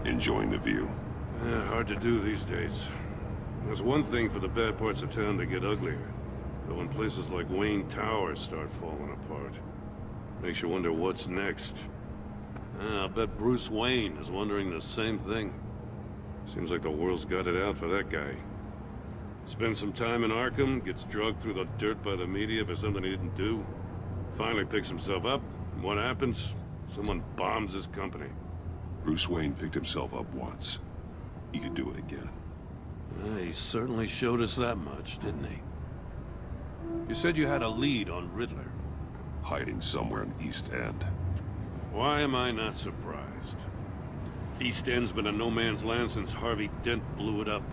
Enjoying the view? Yeah, hard to do these days. There's one thing for the bad parts of town to get uglier. But when places like Wayne Tower start falling apart, makes you wonder what's next. I'll bet Bruce Wayne is wondering the same thing. Seems like the world's got it out for that guy. Spends some time in Arkham, gets drugged through the dirt by the media for something he didn't do. Finally picks himself up, and what happens? Someone bombs his company. Bruce Wayne picked himself up once. He could do it again. He certainly showed us that much, didn't he? You said you had a lead on Riddler. Hiding somewhere in East End. Why am I not surprised? East End's been a no-man's land since Harvey Dent blew it up.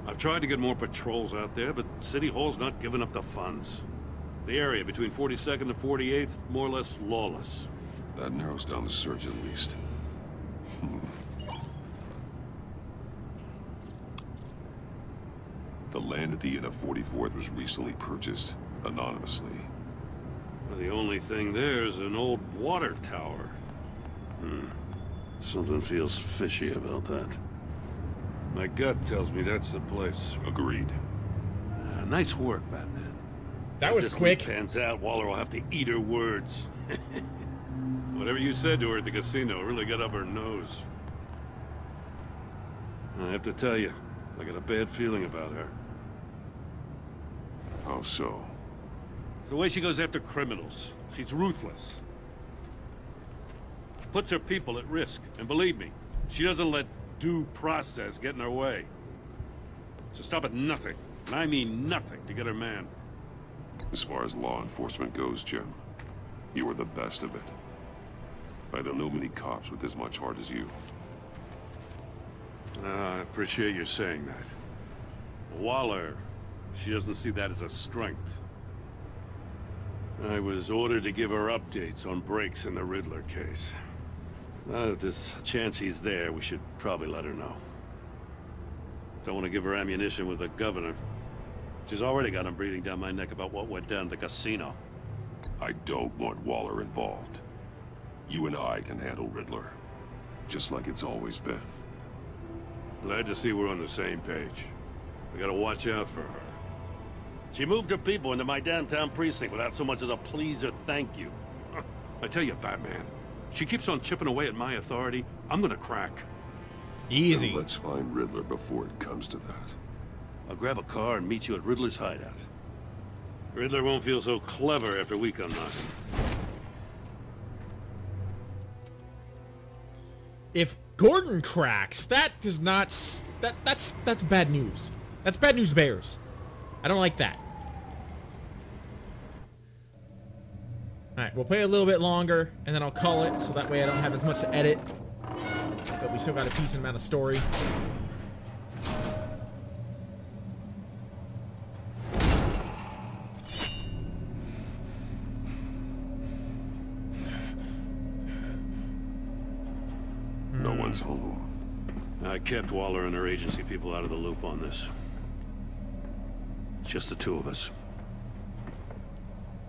I've tried to get more patrols out there, but City Hall's not giving up the funds. The area between 42nd and 48th, more or less lawless. That narrows down the search at least. The land at the end of 44th was recently purchased, anonymously. Well, the only thing there is an old water tower. Something feels fishy about that. My gut tells me that's the place. Agreed. Nice work, Batman. That was quick. If this pans out, Waller will have to eat her words. Whatever you said to her at the casino really got up her nose. I have to tell you, I got a bad feeling about her. How so? It's the way she goes after criminals. She's ruthless. Puts her people at risk. And believe me, she doesn't let due process get in her way. She'll stop at nothing, and I mean nothing, to get her man. As far as law enforcement goes, Jim, you are the best of it. I don't know many cops with as much heart as you. I appreciate you saying that. Waller, she doesn't see that as a strength. I was ordered to give her updates on breaks in the Riddler case. If there's a chance he's there, we should probably let her know. Don't want to give her ammunition with the governor. She's already got him breathing down my neck about what went down at the casino. I don't want Waller involved. You and I can handle Riddler, just like it's always been. Glad to see we're on the same page. We gotta watch out for her. She moved her people into my downtown precinct without so much as a please or thank you. I tell you, Batman, she keeps on chipping away at my authority, I'm gonna crack. Easy. Then let's find Riddler before it comes to that. I'll grab a car and meet you at Riddler's hideout. Riddler won't feel so clever after we come knocking. If Gordon cracks, that does not... That's bad news. That's bad news bears. I don't like that. Alright, we'll play a little bit longer, and then I'll call it, so that way I don't have as much to edit. But we still got a decent amount of story. No one's home. I kept Waller and her agency people out of the loop on this. It's just the two of us.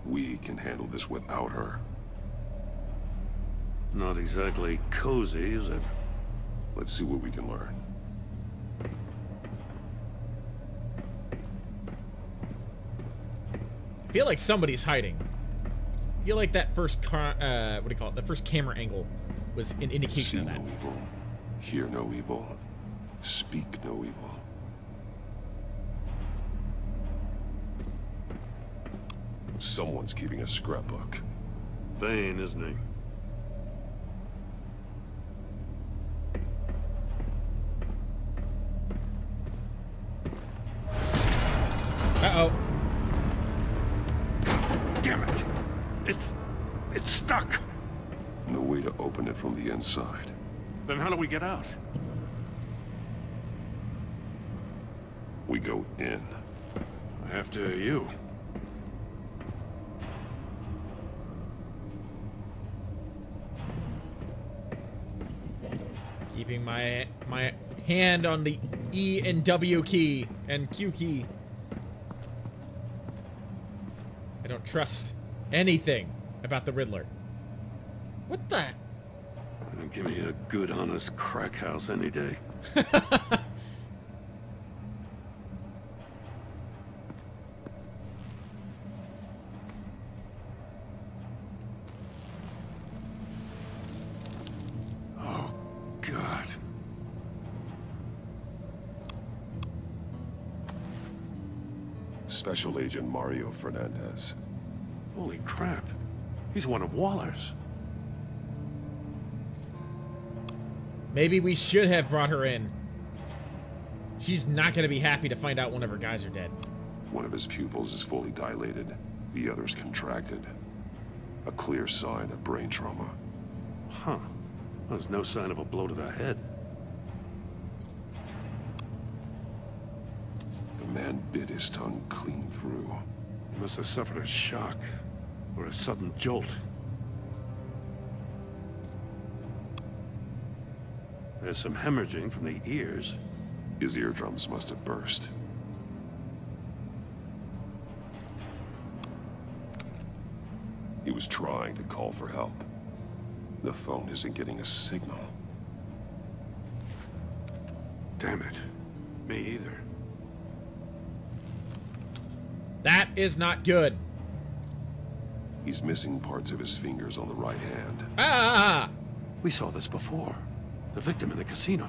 We can handle this without her. Not exactly cozy, is it? Let's see what we can learn. I feel like somebody's hiding. I feel like that first what do you call it? The first camera angle was an indication of that. See no evil, hear no evil, speak no evil. Someone's keeping a scrapbook. Vain, isn't he? Uh-oh. Damn it! It's stuck! No way to open it from the inside. Then how do we get out? We go in. After you. Keeping my hand on the E and W key and Q key. I don't trust anything about the Riddler. What the? Give me a good, honest crack house any day. Oh, God. Special Agent Mario Fernandez. Holy crap. He's one of Waller's. Maybe we should have brought her in. She's not gonna be happy to find out one of her guys are dead. One of his pupils is fully dilated. The other's contracted. A clear sign of brain trauma. Huh. There's no sign of a blow to the head. The man bit his tongue clean through. He must have suffered a shock. Or a sudden jolt. There's some hemorrhaging from the ears. His eardrums must have burst. He was trying to call for help. The phone isn't getting a signal. Damn it. Me either. That is not good. He's missing parts of his fingers on the right hand. Ah! We saw this before. The victim in the casino.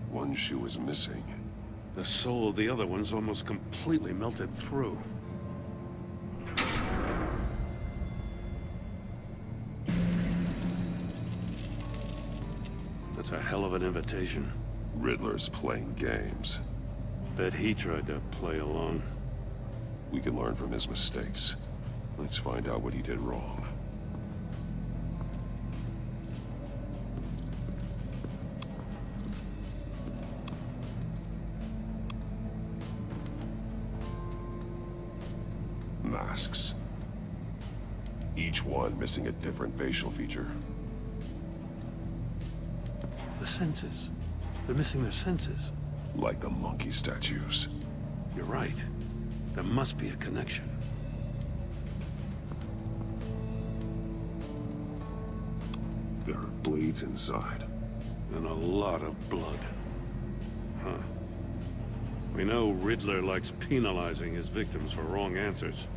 One shoe is missing. The sole of the other one's almost completely melted through. That's a hell of an invitation. Riddler's playing games. Bet he tried to play along. We can learn from his mistakes. Let's find out what he did wrong. Masks. Each one missing a different facial feature. The senses. They're missing their senses. Like the monkey statues. You're right. There must be a connection. There are blades inside. And a lot of blood. Huh. We know Riddler likes penalizing his victims for wrong answers.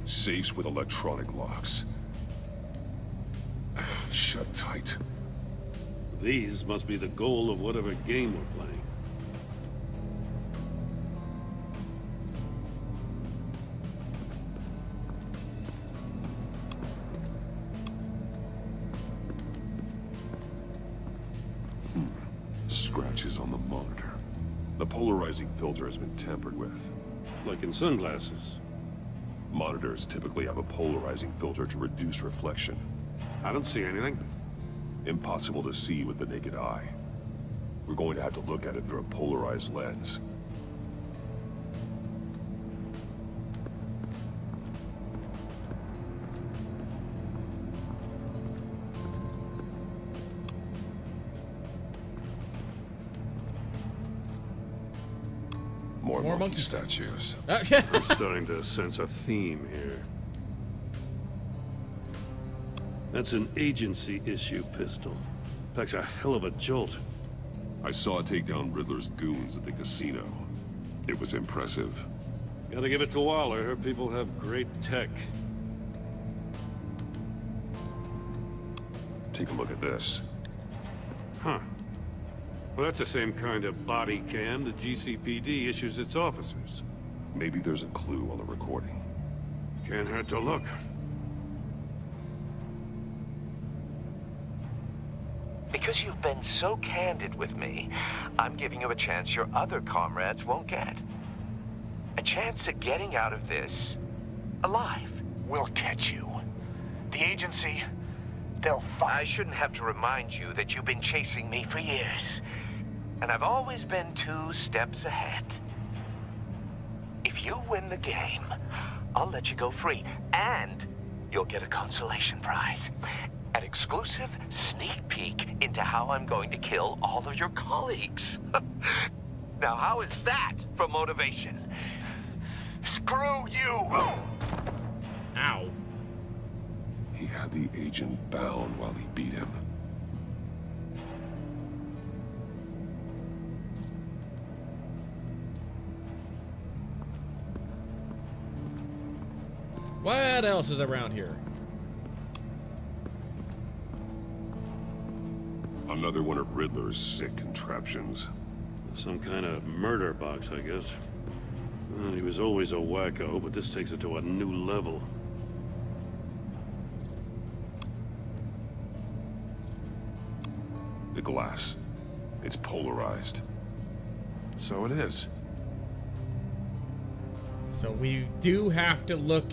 Safes with electronic locks. Shut tight. These must be the goal of whatever game we're playing. Scratches on the monitor. The polarizing filter has been tampered with. Like in sunglasses. Monitors typically have a polarizing filter to reduce reflection. I don't see anything. Impossible to see with the naked eye. We're going to have to look at it through a polarized lens. More monkey statues. I'm starting to sense a theme here. That's an agency issue pistol. Packs a hell of a jolt. I saw it take down Riddler's goons at the casino. It was impressive. Gotta give it to Waller. Her people have great tech. Take a look at this. Huh. Well, that's the same kind of body cam the GCPD issues its officers. Maybe there's a clue on the recording. Can't hurt to look. Because you've been so candid with me, I'm giving you a chance your other comrades won't get. A chance at getting out of this alive. We'll catch you. The agency, they'll find... I shouldn't have to remind you that you've been chasing me for years. And I've always been 2 steps ahead. If you win the game, I'll let you go free. And you'll get a consolation prize. An exclusive sneak peek into how I'm going to kill all of your colleagues. Now, how is that for motivation? Screw you! Ow. He had the agent bound while he beat him. What else is around here? Another one of Riddler's sick contraptions. Some kind of murder box, I guess. He was always a wacko, but this takes it to a new level. The glass. It's polarized. So it is. So we do have to look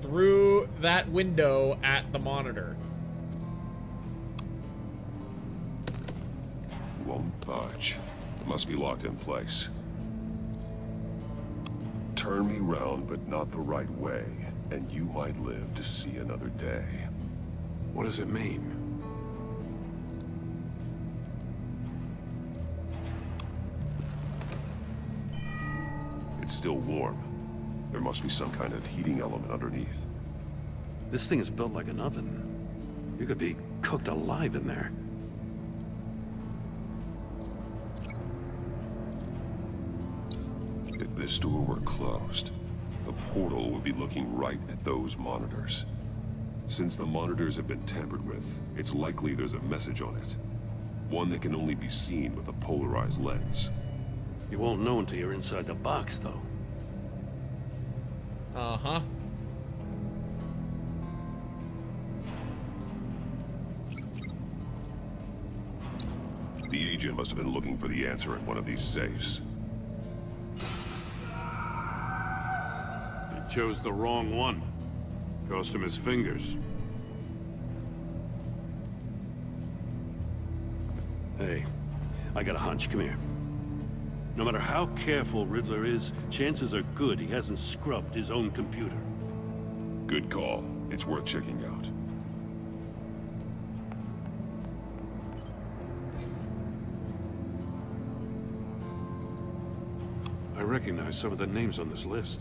through that window at the monitor. Won't budge. Must be locked in place. Turn me round, but not the right way, and you might live to see another day. What does it mean? It's still warm. There must be some kind of heating element underneath. This thing is built like an oven. You could be cooked alive in there. If this door were closed, the portal would be looking right at those monitors. Since the monitors have been tampered with, it's likely there's a message on it. One that can only be seen with a polarized lens. You won't know until you're inside the box, though. Uh-huh. The agent must have been looking for the answer in one of these safes. He chose the wrong one. Cost him his fingers. Hey, I got a hunch. Come here. No matter how careful Riddler is, chances are good he hasn't scrubbed his own computer. Good call. It's worth checking out. I recognize some of the names on this list.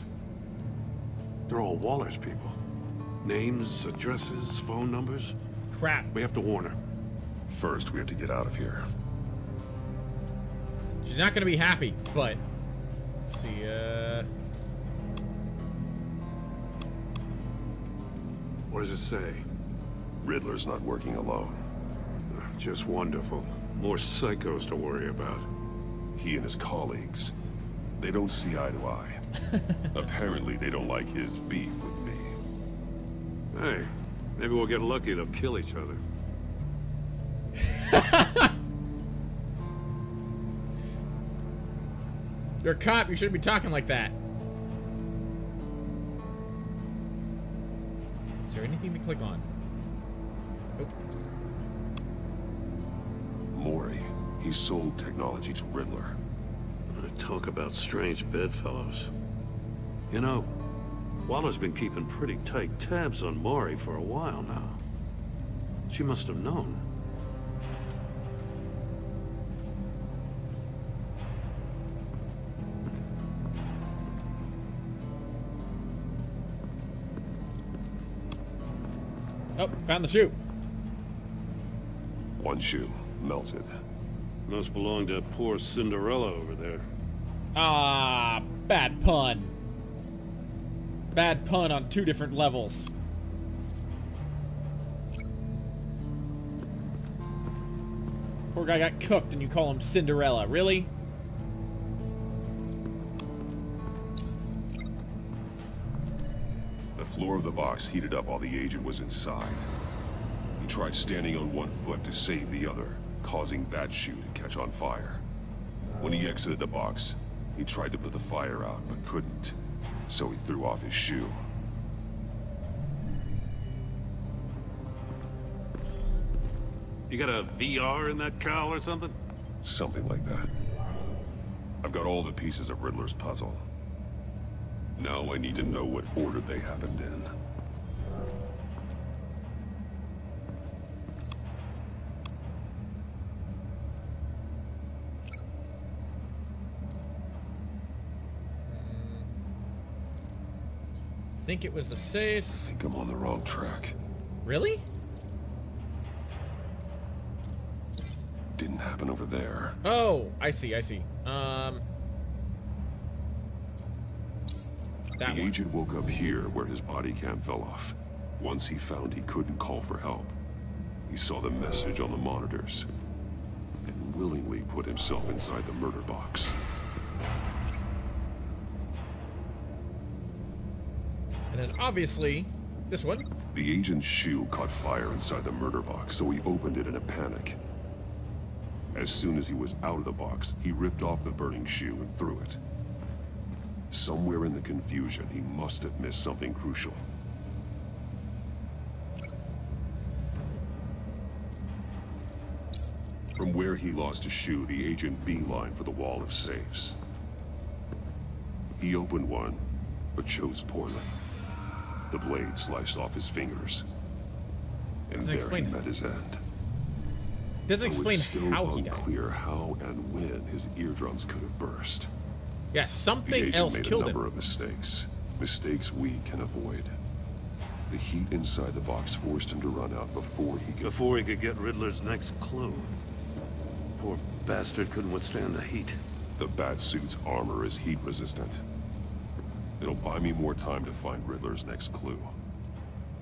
They're all Waller's people. Names, addresses, phone numbers. Crap. We have to warn her. First, we have to get out of here. She's not gonna be happy, but... Let's see, What does it say? Riddler's not working alone. Just wonderful. More psychos to worry about. He and his colleagues, they don't see eye to eye. Apparently, they don't like his beef with me. Hey, maybe we'll get lucky to kill each other. You're a cop, you shouldn't be talking like that. Is there anything to click on? Nope. Mori, he sold technology to Riddler. Talk about strange bedfellows. You know, Waller's been keeping pretty tight tabs on Mori for a while now. She must have known. Oh, found the shoe. One shoe, melted. Must belong to poor Cinderella over there. Ah, bad pun. Bad pun on two different levels. Poor guy got cooked and you call him Cinderella. Really? The floor of the box heated up while the agent was inside. He tried standing on one foot to save the other, causing that shoe to catch on fire. When he exited the box, he tried to put the fire out, but couldn't. So he threw off his shoe. You got a VR in that cowl or something? Something like that. I've got all the pieces of Riddler's puzzle. Now I need to know what order they happened in. I think it was the safes. I think I'm on the wrong track. Really? Didn't happen over there. Oh, I see, I see. That The one. agent woke up here where his body cam fell off. Once he found he couldn't call for help, he saw the message on the monitors and willingly put himself inside the murder box. And then obviously, this one. The agent's shoe caught fire inside the murder box, so he opened it in a panic. As soon as he was out of the box, he ripped off the burning shoe and threw it. Somewhere in the confusion, he must have missed something crucial. From where he lost his shoe, the agent beelined for the wall of safes. He opened one, but chose poorly. The blade sliced off his fingers. And there he met his end. Doesn't explain how he died. It's still unclear how and when his eardrums could have burst. Yeah, something else killed him. The agent made a number of mistakes. Mistakes we can avoid. The heat inside the box forced him to run out before he could get Riddler's next clue. Poor bastard couldn't withstand the heat. The Batsuit's armor is heat resistant. It'll buy me more time to find Riddler's next clue.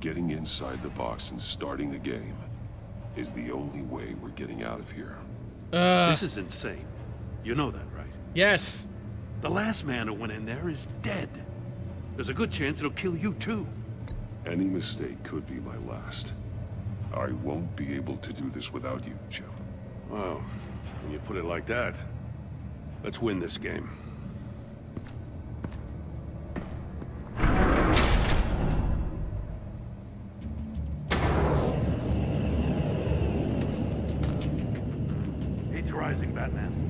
Getting inside the box and starting the game is the only way we're getting out of here. This is insane. You know that, right? Yes. The last man who went in there is dead. There's a good chance it'll kill you too. Any mistake could be my last. I won't be able to do this without you, Jim. Well, when you put it like that, let's win this game. Heat's rising, Batman.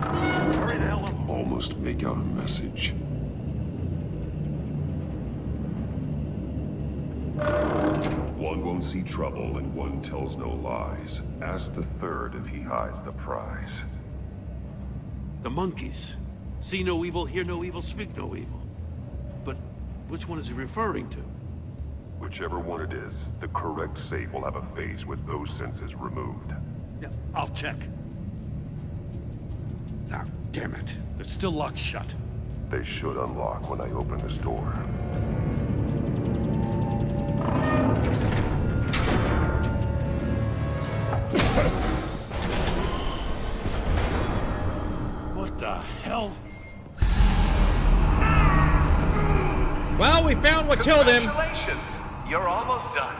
Hurry the hell up. Almost make out a message. One won't see trouble and one tells no lies. Ask the third if he hides the prize. The monkeys. See no evil, hear no evil, speak no evil. But which one is he referring to? Whichever one it is, the correct safe will have a face with those senses removed. Yeah, I'll check. Ah, damn it. They're still locked shut. They should unlock when I open this door. What the hell? Well, we found what killed him. Congratulations. You're almost done.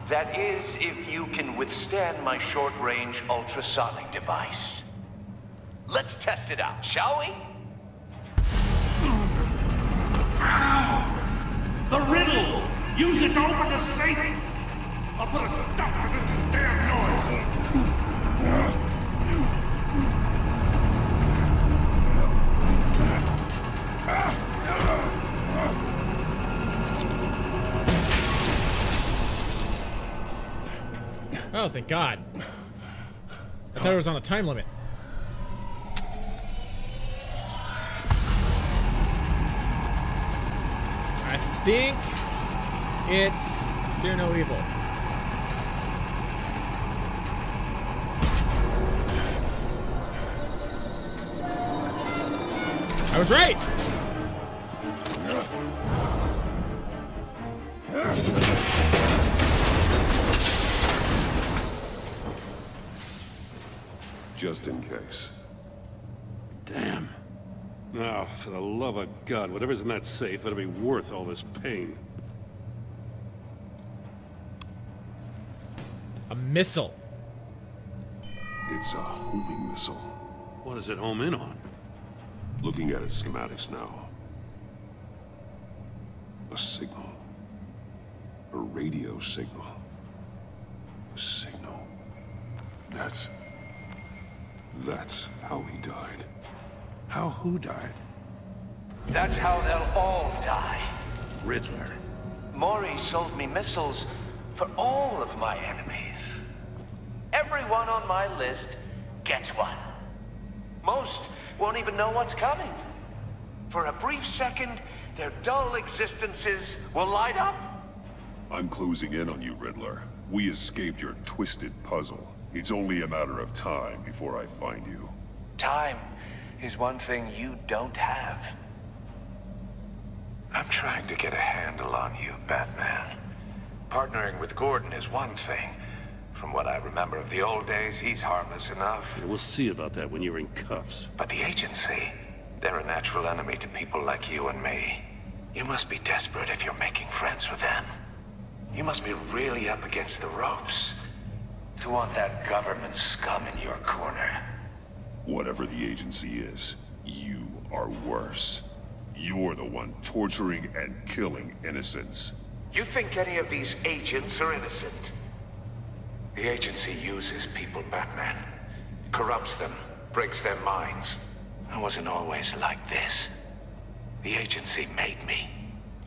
That is, if you can withstand my short-range ultrasonic device. Let's test it out, shall we? The riddle! Use it to open the safe! I'll put a stop to this damn noise! Oh, thank God. I thought it was on a time limit. I think it's Fear No Evil. I was right! Just in case. Damn. Now, for the love of God, whatever's in that safe better be worth all this pain. A missile. It's a homing missile. What does it home in on? Looking at its schematics now. A signal. A radio signal. A signal. That's how he died. How who died? That's how they'll all die. Riddler. Maury sold me missiles for all of my enemies. Everyone on my list gets one. Most won't even know what's coming. For a brief second, their dull existences will light up. I'm closing in on you, Riddler. We escaped your twisted puzzle. It's only a matter of time before I find you. Time is one thing you don't have. I'm trying to get a handle on you, Batman. Partnering with Gordon is one thing. From what I remember of the old days, he's harmless enough. Yeah, we'll see about that when you're in cuffs. But the agency, they're a natural enemy to people like you and me. You must be desperate if you're making friends with them. You must be really up against the ropes to want that government scum in your corner. Whatever the agency is, you are worse. You're the one torturing and killing innocents. You think any of these agents are innocent? The agency uses people, Batman. Corrupts them, breaks their minds. I wasn't always like this. The agency made me.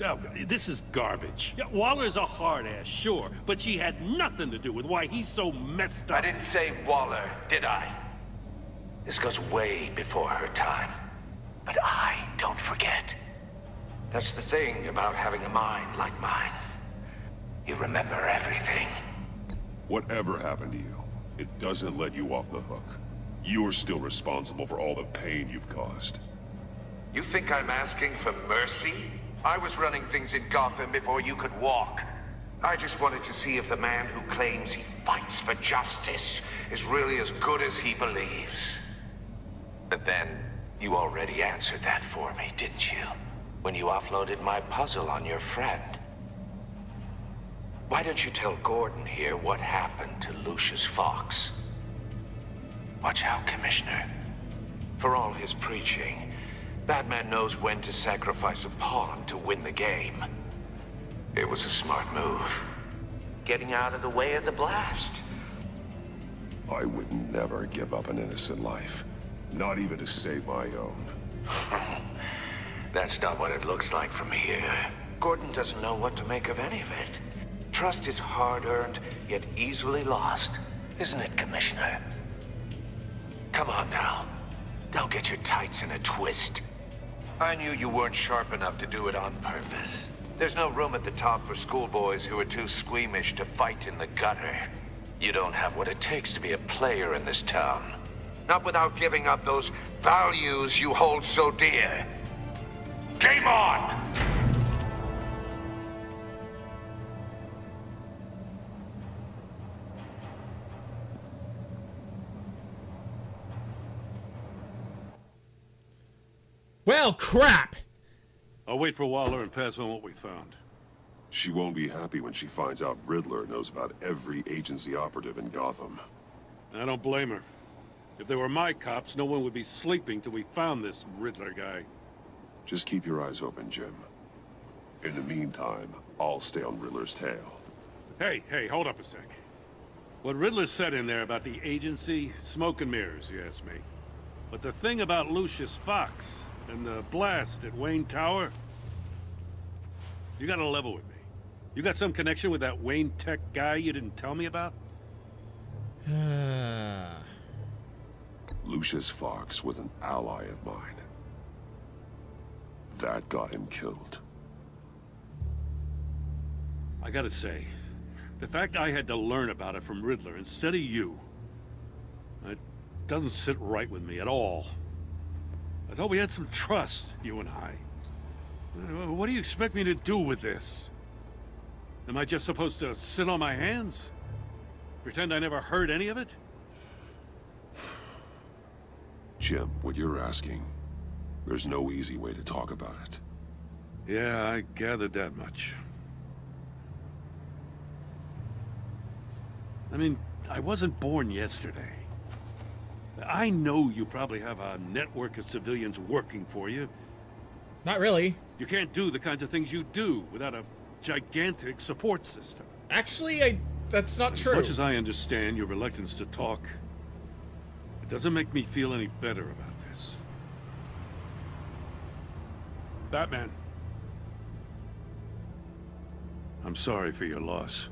Oh, this is garbage. Yeah, Waller's a hard-ass, sure, but she had nothing to do with why he's so messed up. I didn't say Waller, did I? This goes way before her time. But I don't forget. That's the thing about having a mind like mine. You remember everything. Whatever happened to you, it doesn't let you off the hook. You're still responsible for all the pain you've caused. You think I'm asking for mercy? I was running things in Gotham before you could walk. I just wanted to see if the man who claims he fights for justice is really as good as he believes. But then, you already answered that for me, didn't you? When you offloaded my puzzle on your friend. Why don't you tell Gordon here what happened to Lucius Fox? Watch out, Commissioner. For all his preaching, Batman knows when to sacrifice a pawn to win the game. It was a smart move. Getting out of the way of the blast. I would never give up an innocent life. Not even to save my own. That's not what it looks like from here. Gordon doesn't know what to make of any of it. Trust is hard-earned, yet easily lost. Isn't it, Commissioner? Come on now. Don't get your tights in a twist. I knew you weren't sharp enough to do it on purpose. There's no room at the top for schoolboys who are too squeamish to fight in the gutter. You don't have what it takes to be a player in this town. Not without giving up those values you hold so dear. Game on! Well, crap! I'll wait for Waller and pass on what we found. She won't be happy when she finds out Riddler knows about every agency operative in Gotham. I don't blame her. If they were my cops, no one would be sleeping till we found this Riddler guy. Just keep your eyes open, Jim. In the meantime, I'll stay on Riddler's tail. Hey, hold up a sec. What Riddler said in there about the agency, smoke and mirrors, you ask me. But the thing about Lucius Fox and the blast at Wayne Tower, you gotta level with me. You got some connection with that Wayne Tech guy you didn't tell me about? Lucius Fox was an ally of mine. That got him killed. I gotta say, the fact I had to learn about it from Riddler instead of you, it doesn't sit right with me at all. I thought we had some trust, you and I. What do you expect me to do with this? Am I just supposed to sit on my hands? Pretend I never heard any of it? Jim, what you're asking, there's no easy way to talk about it. Yeah, I gathered that much. I mean, I wasn't born yesterday. I know you probably have a network of civilians working for you. Not really. You can't do the kinds of things you do without a gigantic support system. Actually, that's not true. As much as I understand your reluctance to talk, It doesn't make me feel any better about this. Batman. I'm sorry for your loss.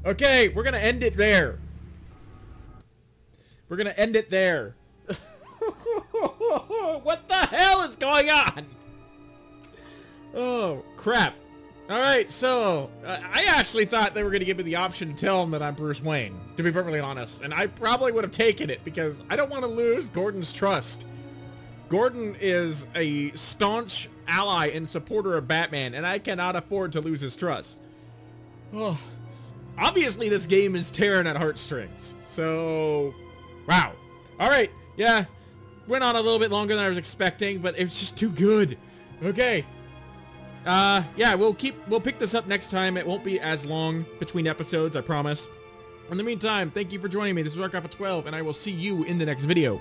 Okay, we're gonna end it there. We're gonna end it there. What the hell is going on? Oh, crap. Alright, so, I actually thought they were gonna give me the option to tell them that I'm Bruce Wayne, to be perfectly honest. And I probably would have taken it, because I don't want to lose Gordon's trust. Gordon is a staunch ally and supporter of Batman, and I cannot afford to lose his trust. Oh. Obviously, this game is tearing at heartstrings. So, wow. Alright, yeah. Went on a little bit longer than I was expecting, but it was just too good. Okay. Yeah, we'll pick this up next time. It won't be as long between episodes, I promise. In the meantime, thank you for joining me. This is Arkham 12, and I will see you in the next video.